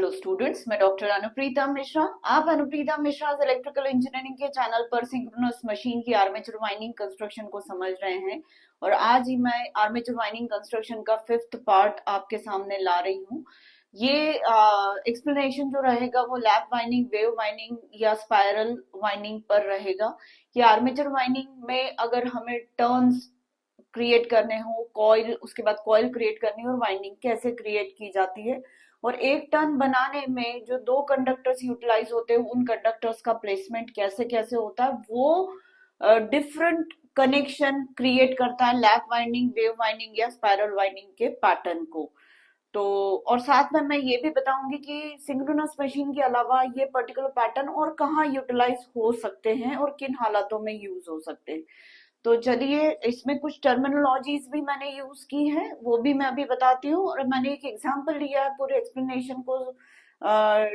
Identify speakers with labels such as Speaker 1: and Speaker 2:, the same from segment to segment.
Speaker 1: Hello students, मैं doctor Anupreeta Mishra. आप Anupreeta Mishra electrical engineering के चैनल पर सिंक्रोनस मशीन की आर्मेचर वाइंडिंग कंस्ट्रक्शन को समझ रहे हैं। और आज ही मैं आर्मेचर वाइंडिंग कंस्ट्रक्शन का 5th पार्ट आपके सामने ला रही हूँ। ये एक्सप्लेनेशन जो रहेगा वो लैप वाइंडिंग, वेव वाइंडिंग या स्पाइरल वाइंडिंग पर रहेगा। कि आर्मेचर वाइंडिंग में अगर हमें टर्न्स क्रिएट करने हो, कॉइल, उसके बाद कॉइल क्रिएट करनी हो और वाइंडिंग कैसे क्रिएट की जाती है, और एक टर्न बनाने में जो दो कंडक्टर्स यूटिलाइज होते हैं उन कंडक्टर्स का प्लेसमेंट कैसे कैसे होता है, वो डिफरेंट कनेक्शन क्रिएट करता है लैप वाइंडिंग, वेव वाइंडिंग या स्पाइरल वाइंडिंग के पैटर्न को। तो और साथ में मैं ये भी बताऊंगी कि सिंक्रोनस मशीन के अलावा ये पर्टिकुलर पैटर्न और कहाँ यूटिलाइज हो सकते हैं और किन हालातों में यूज हो सकते हैं। तो चलिए, इसमें कुछ टर्मिनोलॉजीज भी मैंने यूज की है, वो भी मैं अभी बताती हूँ। और मैंने एक एग्जांपल लिया है पूरे एक्सप्लेनेशन को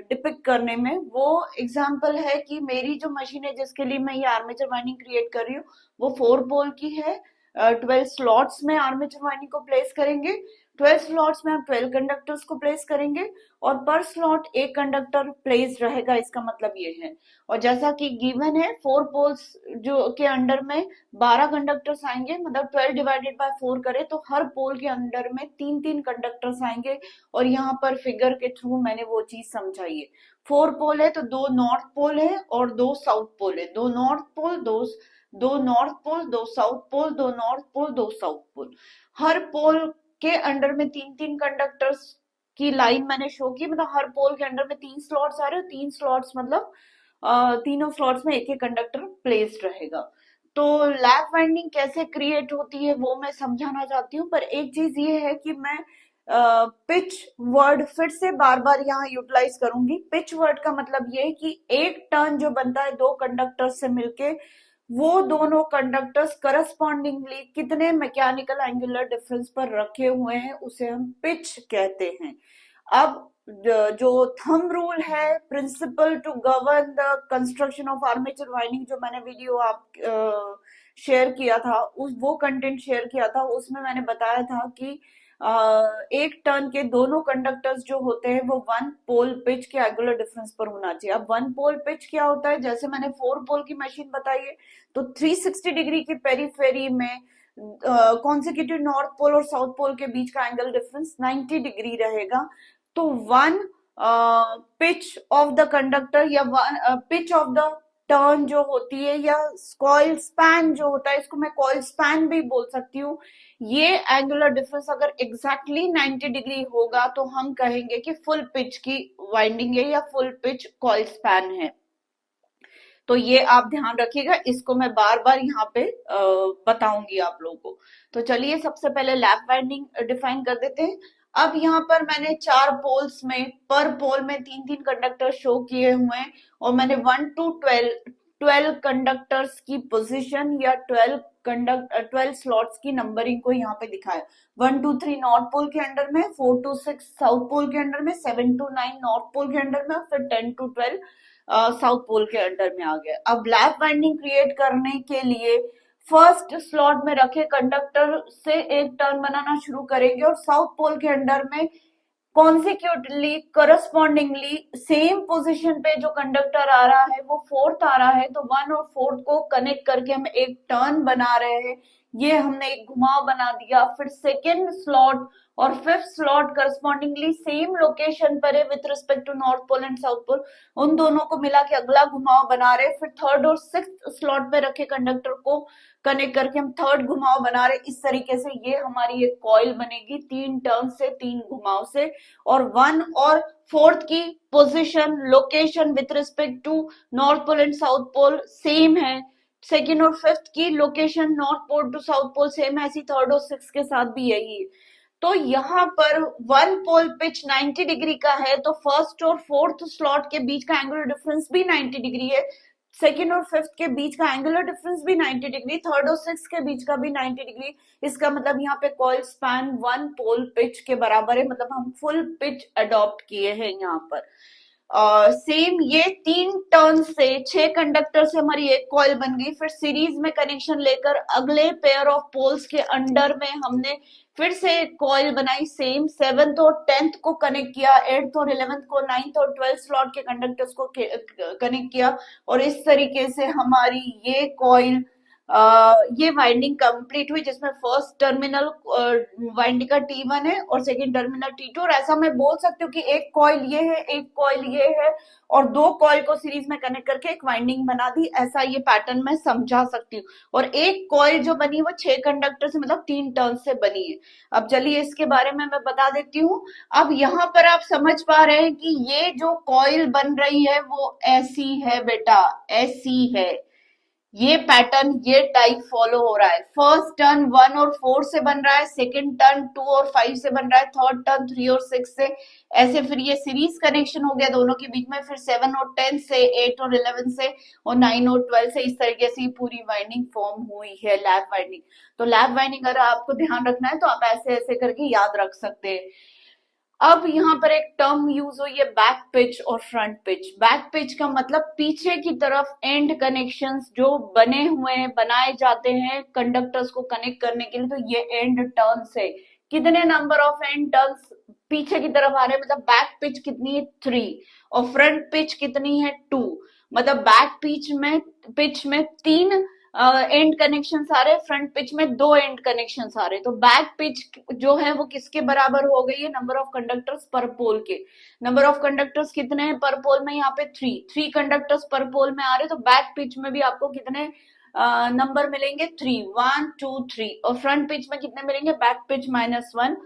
Speaker 1: डिपिक्ट करने में। वो एग्जांपल है कि मेरी जो मशीन है जिसके लिए मैं ये आर्मेचर वाइंडिंग क्रिएट कर रही हूँ वो 4 पोल की है। 12 स्लॉट्स में आर्मेचर वाइंडिंग को प्लेस करेंगे। 12 स्लॉट्स में हम 12 कंडक्टर्स को प्लेस करेंगे और पर स्लॉट एक कंडक्टर प्लेस रहेगा, इसका मतलब ये है। और जैसा कि गिवन है 4 पोल्स जो के अंडर में 12 कंडक्टर्स आएंगे, मतलब 12 डिवाइडेड बाय 4 करें तो हर पोल के अंदर में तीन तीन कंडक्टर्स आएंगे। और यहाँ पर फिगर के थ्रू मैंने वो चीज समझाई है। 4 पोल है तो दो नॉर्थ पोल है और दो साउथ पोल है। दो नॉर्थ पोल, दो नॉर्थ पोल, दो साउथ पोल, दो नॉर्थ पोल, दो साउथ पोल। हर पोल के अंडर में तीन तीन कंडक्टर्स की लाइन मैंने शो की, मतलब हर पोल के अंडर में 3 स्लॉट्स आ रहे हो। 3 स्लॉट्स मतलब तीनों स्लॉट्स में एक एक कंडक्टर प्लेस्ड रहेगा। तो लैप वाइंडिंग कैसे क्रिएट होती है वो मैं समझाना चाहती हूँ, पर एक चीज ये है कि मैं पिच वर्ड फिर से बार बार यहाँ यूटिलाइज करूंगी। पिच वर्ड का मतलब ये है कि एक टर्न जो बनता है दो कंडक्टर से मिलके, वो दोनों कंडक्टर्स करस्पॉन्डिंगली कितने मैकेनिकल एंगुलर डिफरेंस पर रखे हुए हैं उसे हम पिच कहते हैं। अब जो थंब रूल है, principle to govern the construction of armature winding, जो मैंने वीडियो आप शेयर किया था, उस वो कंटेंट शेयर किया था, उसमें मैंने बताया था कि एक टर्न के दोनों कंडक्टर्स जो होते हैं वो 1 पोल पिच के एंगुलर डिफरेंस पर होना चाहिए। अब 1 पोल पिच क्या होता है, जैसे मैंने 4 पोल की मशीन बताई है तो 360 डिग्री की पेरीफेरी में कॉन्सिक्यूटिव नॉर्थ पोल और साउथ पोल के बीच का एंगल डिफरेंस 90 डिग्री रहेगा। तो one pitch of the conductor या पिच ऑफ द टर्न जो होती है, या कॉइल स्पैन जो होता है, इसको मैं कॉइल स्पैन भी बोल सकती हूँ। ये एंगुलर डिफरेंस अगर एग्जैक्टली 90 डिग्री होगा तो हम कहेंगे कि फुल पिच की वाइंडिंग है या फुल पिच कॉइल स्पैन है। तो ये आप ध्यान रखिएगा, इसको मैं बार बार यहाँ पे बताऊंगी आप लोगों को। तो चलिए, सबसे पहले लैप वाइंडिंग डिफाइन कर देते हैं। अब यहाँ पर मैंने 4 पोल्स में पर पोल में तीन तीन कंडक्टर शो किए हुए हैं और मैंने 1 to 12 कंडक्टर्स की पोजीशन या 12 स्लॉट्स की नंबरिंग को यहाँ पे दिखाया। 1 to 3 नॉर्थ पोल के अंडर में, 4 to 6 साउथ पोल के अंडर में, 7 to 9 नॉर्थ पोल के अंडर में और फिर 10 to 12 साउथ पोल के अंडर में आ गया। अब लैप वाइंडिंग क्रिएट करने के लिए फर्स्ट स्लॉट में रखे कंडक्टर से एक टर्न बनाना शुरू करेंगे और साउथ पोल के अंडर में कॉन्सिक्यूटिवली करस्पॉन्डिंगली सेम पोजीशन पे जो कंडक्टर आ रहा है वो फोर्थ आ रहा है, तो 1 और 4 को कनेक्ट करके हम एक टर्न बना रहे हैं। ये हमने एक घुमाव बना दिया। फिर सेकेंड स्लॉट और 5th slot correspondingly same location पर है with respect to north pole and south pole, उन दोनों को मिला के अगला घुमाव बना रहे। फिर थर्ड और 6th स्लॉट पे रखे कंडक्टर को कनेक्ट करके हम थर्ड घुमाव बना रहे। इस तरीके से ये हमारी एक कॉइल बनेगी 3 टर्न से, 3 घुमाव से। और 1 और 4th की position, location with respect to north pole and south pole same है। सेकेंड और 5th की location north pole to south pole same है, ऐसी थर्ड और 6th के साथ भी यही है। तो यहाँ पर 1 पोल पिच 90 डिग्री का है तो फर्स्ट और 4th स्लॉट के बीच का एंगुलर डिफरेंस भी 90 डिग्री है। सेकेंड और 5th के बीच का एंगुलर डिफरेंस भी 90 डिग्री, थर्ड और 6th के बीच का भी 90 डिग्री। इसका मतलब यहाँ पे कॉइल स्पैन 1 पोल पिच के बराबर है, मतलब हम फुल पिच अडॉप्ट किए हैं यहाँ पर। सेम ये 3 टर्न से 6 कंडक्टर से हमारी एक कॉइल बन गई। फिर सीरीज में कनेक्शन लेकर अगले पेयर ऑफ पोल्स के अंडर में हमने फिर से एक कॉइल बनाई, सेम 7th और 10th को कनेक्ट किया, 8th और 11th को, 9th और 12th स्लॉट के कंडक्टर्स को कनेक्ट किया, और इस तरीके से हमारी ये कॉइल ये वाइंडिंग कंप्लीट हुई, जिसमें फर्स्ट टर्मिनल वाइंडिंग का T1 है और सेकंड टर्मिनल T2। और ऐसा मैं बोल सकती हूँ कि एक कॉइल ये है, एक कॉइल ये है, और दो कॉइल को सीरीज में कनेक्ट करके एक वाइंडिंग बना दी। ऐसा ये पैटर्न मैं समझा सकती हूँ। और एक कॉइल जो बनी वो 6 कंडक्टर से, मतलब 3 टर्न से बनी है। अब चलिए इसके बारे में मैं बता देती हूँ। अब यहाँ पर आप समझ पा रहे हैं कि ये जो कॉइल बन रही है वो ऐसी है बेटा, ऐसी है। ये पैटर्न, ये टाइप फॉलो हो रहा है। फर्स्ट टर्न 1 और 4 से बन रहा है, सेकंड टर्न 2 और 5 से बन रहा है, थर्ड टर्न 3 और 6 से। ऐसे फिर ये सीरीज कनेक्शन हो गया दोनों के बीच में, फिर 7 और 10 से, 8 और 11 से, और 9 और 12 से। इस तरीके से पूरी वाइंडिंग फॉर्म हुई है, लैप वाइंडिंग। तो लैप वाइंडिंग अगर आपको ध्यान रखना है तो आप ऐसे ऐसे करके याद रख सकते हैं। अब यहाँ पर एक टर्म यूज हुई है, बैक पिच और फ्रंट पिच। बैक पिच का मतलब पीछे की तरफ एंड कनेक्शंस जो बने हुए हैं, बनाए जाते हैं कंडक्टर्स को कनेक्ट करने के लिए, तो ये एंड टर्न्स है। कितने नंबर ऑफ एंड टर्न्स पीछे की तरफ आ रहे हैं, मतलब बैक पिच कितनी है 3, और फ्रंट पिच कितनी है 2। मतलब बैक पिच में 3 एंड कनेक्शन आ रहे, फ्रंट पिच में 2 एंड कनेक्शन आ रहे। तो बैक पिच जो है वो किसके बराबर हो गई है, नंबर ऑफ कंडक्टर्स पर पोल के। नंबर ऑफ कंडक्टर्स कितने हैं पर पोल में, यहाँ पे 3 कंडक्टर्स पर पोल में आ रहे, तो बैक पिच में भी आपको कितने नंबर मिलेंगे, 3, 1 2 3। और फ्रंट पिच में कितने मिलेंगे, बैक पिच -1,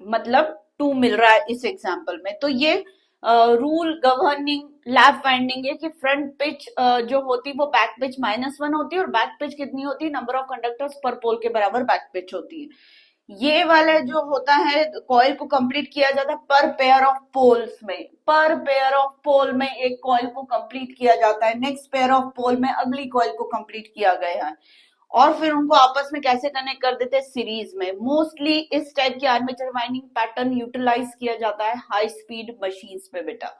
Speaker 1: मतलब 2 मिल रहा है इस एग्जाम्पल में। तो ये रूल गवर्निंग लैप वाइंडिंग है कि फ्रंट पिच जो होती है वो बैक पिच -1 होती है, और बैक पिच कितनी होती है, नंबर ऑफ कंडक्टर्स पर पोल के बराबर बैक पिच होती है। ये वाला जो होता है कॉइल को कंप्लीट किया जाता है पर पेयर ऑफ पोल्स में। पर पेयर ऑफ पोल में एक कॉइल को कंप्लीट किया जाता है, नेक्स्ट पेयर ऑफ पोल में अगली कॉइल को कंप्लीट किया गया है, और फिर उनको आपस में कैसे कनेक्ट कर देते हैं, सीरीज में। मोस्टली इस टाइप की आर्मेचर वाइंडिंग पैटर्न यूटिलाइज किया जाता है हाई स्पीड मशीन्स पे बेटा।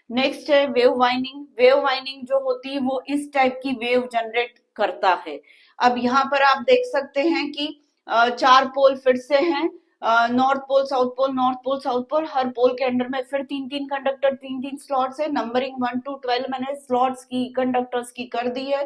Speaker 1: नेक्स्ट है वेव वाइंडिंग। वेव वाइंडिंग जो होती है वो इस टाइप की वेव जनरेट करता है। अब यहाँ पर आप देख सकते हैं कि 4 पोल फिर से हैं, north pole south pole, north pole south pole. हर पोल के अंडर में फिर 3 कंडक्टर, 3 स्लॉट्स है। नंबरिंग 1 to 12 मैंने स्लॉट्स की, कंडक्टर्स की कर दी है।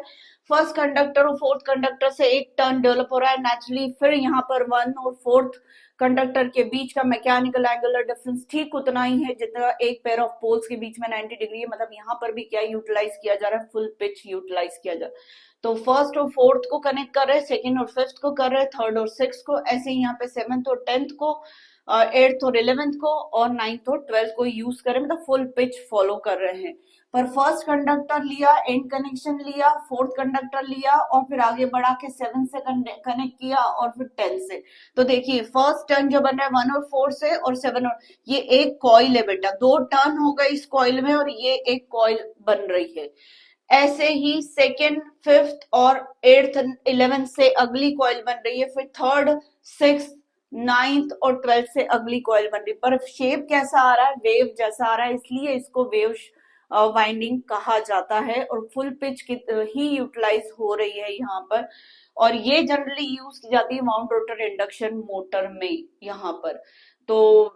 Speaker 1: फर्स्ट कंडक्टर और फोर्थ कंडक्टर से एक टर्न डेवलप हो रहा है नेचुरली। फिर यहाँ पर 1 और 4th कंडक्टर के बीच का मैकेनिकल एंगुलर डिफरेंस ठीक उतना ही है जितना एक पेयर ऑफ पोल्स के बीच में 90 डिग्री है। मतलब यहाँ पर भी क्या यूटिलाइज किया जा रहा है, फुल पिच यूटिलाइज किया जा रहा है। तो फर्स्ट और फोर्थ को कनेक्ट कर रहे हैं, सेकंड और फिफ्थ को कर रहे हैं, थर्ड और सिक्स को, ऐसे ही यहाँ पे 7th और 10th को, 8th और 11th को, और 9th और 12th को यूज कर रहे हैं, मतलब फुल पिच फॉलो कर रहे हैं। पर फर्स्ट कंडक्टर लिया, एंड कनेक्शन लिया, फोर्थ कंडक्टर लिया, और फिर आगे बढ़ा के 7 से कनेक्ट किया, और फिर 10 से। तो देखिए फर्स्ट टर्न जो बन रहा है 1 और 4 से, और 7 और, ये एक कॉइल है बेटा, 2 टर्न हो गए इस कॉइल में, और ये एक कॉइल बन रही है। ऐसे ही सेकेंड, फिफ्थ और 8th 11th से अगली कॉइल बन रही है, फिर थर्ड, 6th, 9th और 12th से अगली कॉइल बन रही है। पर शेप कैसा आ रहा है, वेव जैसा आ रहा है, इसलिए इसको वेव वाइंडिंग कहा जाता है, और फुल पिच ही यूटिलाइज हो रही है यहाँ पर। और ये जनरली यूज की जाती है माउंट रोटर इंडक्शन मोटर में यहाँ पर। तो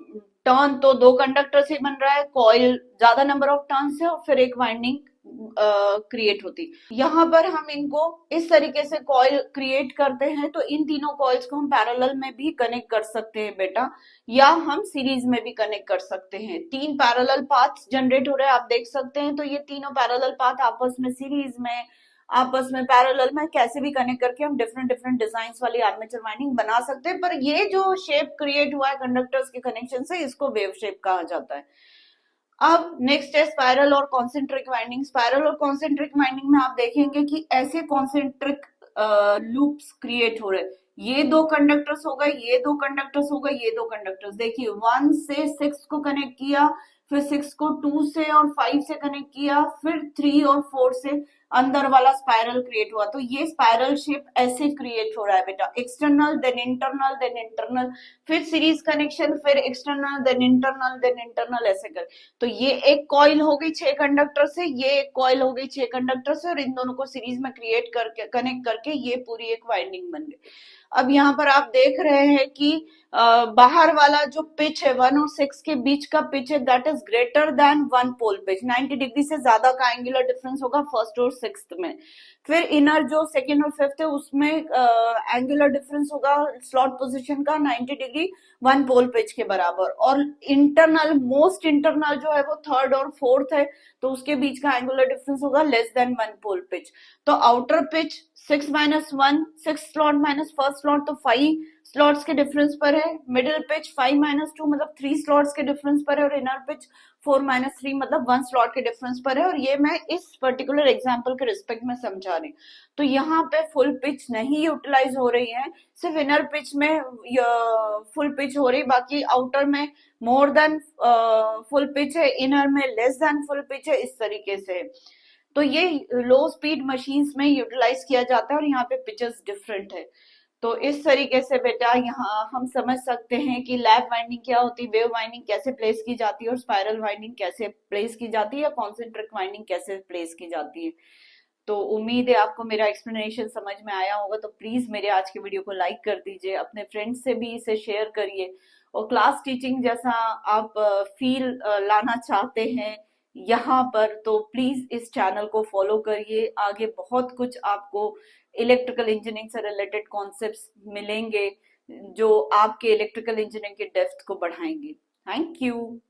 Speaker 1: टर्न तो 2 कंडक्टर से बन रहा है, कॉइल ज्यादा नंबर ऑफ टर्न से, और फिर एक वाइंडिंग क्रिएट होती। यहाँ पर हम इनको इस तरीके से कॉइल क्रिएट करते हैं, तो इन तीनों कॉइल्स को हम पैरेलल में भी कनेक्ट कर सकते हैं बेटा, या हम सीरीज में भी कनेक्ट कर सकते हैं। 3 पैरेलल पाथ्स जनरेट हो रहे हैं, आप देख सकते हैं। तो ये तीनों पैरेलल पाथ आपस में सीरीज में, आपस में पैरेलल में कैसे भी कनेक्ट करके हम डिफरेंट डिफरेंट डिजाइन वाली आर्मेचर वाइंडिंग बना सकते हैं। पर ये जो शेप क्रिएट हुआ है कंडक्टर्स के कनेक्शन से, इसको वेव शेप कहा जाता है। अब नेक्स्ट है स्पाइरल और कॉन्सेंट्रिक वाइंडिंग। स्पाइरल और कॉन्सेंट्रिक वाइंडिंग में आप देखेंगे कि ऐसे कॉन्सेंट्रिक लूप्स क्रिएट हो रहे हैं। ये 2 कंडक्टर्स हो गए, ये 2 कंडक्टर्स हो गए, ये 2 कंडक्टर्स। देखिए 1 से 6 को कनेक्ट किया, फिर 6 को 2 से और 5 से कनेक्ट किया, फिर 3 और 4 से अंदर वाला स्पाइरल क्रिएट हुआ, तो ये स्पाइरल शेप ऐसे क्रिएट हो रहा है बेटा, external then internal then internal, फिर सीरीज कनेक्शन, फिर external then internal then internal, ऐसे कर। तो ये एक कॉइल हो गई 6 कंडक्टर से, ये एक कॉइल हो गई 6 कंडक्टर से, और इन दोनों को सीरीज में क्रिएट करके कनेक्ट करके ये पूरी एक वाइंडिंग बन गई। अब यहाँ पर आप देख रहे हैं कि बाहर वाला जो पिच है 1 और 6 के बीच का पिच है, that is greater than 1 pole pitch, 90 degree से ज्यादा का एंगुलर डिफरेंस होगा फर्स्ट और सिक्स्थ में। फिर इनर जो सेकेंड और फिफ्थ है उसमें एंगुलर डिफरेंस होगा स्लॉट पोजीशन का 90 डिग्री 1 पोल पिच के बराबर, और इंटरनल मोस्ट इंटरनल जो है वो थर्ड और फोर्थ है, तो उसके बीच का एंगुलर डिफरेंस होगा लेस देन 1 पोल पिच। तो outer pitch 6 - 1, 6 slot minus first slot, तो 5 स्लॉट्स के डिफरेंस पर है। मिडिल पिच 5 - 2 मतलब 3 स्लॉट्स के डिफरेंस पर है, और इनर पिच 4 - 3 मतलब 1 स्लॉट के डिफरेंस पर है। और ये मैं इस पर्टिकुलर एग्जांपल के रिस्पेक्ट में समझा रही हूँ। तो यहाँ पे फुल पिच नहीं यूटिलाइज हो रही है, सिर्फ इनर पिच में फुल पिच हो रही, बाकी आउटर में मोर देन फुल पिच है, इनर में लेस देन फुल पिच है, इस तरीके से। तो ये लो स्पीड मशीन्स में यूटिलाइज किया जाता है, और यहाँ पे पिचेस डिफरेंट है। तो इस तरीके से बेटा यहाँ हम समझ सकते हैं कि लैप वाइंडिंग क्या होती है, वेव वाइंडिंग कैसे प्लेस की जाती है, और स्पाइरल वाइंडिंग कैसे प्लेस की जाती है, या कॉन्सेंट्रिक वाइंडिंग कैसे प्लेस की जाती है। तो उम्मीद है आपको मेरा एक्सप्लेनेशन समझ में आया होगा। तो प्लीज मेरे आज के वीडियो को लाइक कर दीजिए, अपने फ्रेंड्स से भी इसे शेयर करिए, और क्लास टीचिंग जैसा आप फील लाना चाहते हैं यहाँ पर, तो प्लीज इस चैनल को फॉलो करिए। आगे बहुत कुछ आपको इलेक्ट्रिकल इंजीनियरिंग से रिलेटेड कॉन्सेप्ट्स मिलेंगे, जो आपके इलेक्ट्रिकल इंजीनियरिंग के डेप्थ को बढ़ाएंगे। Thank you.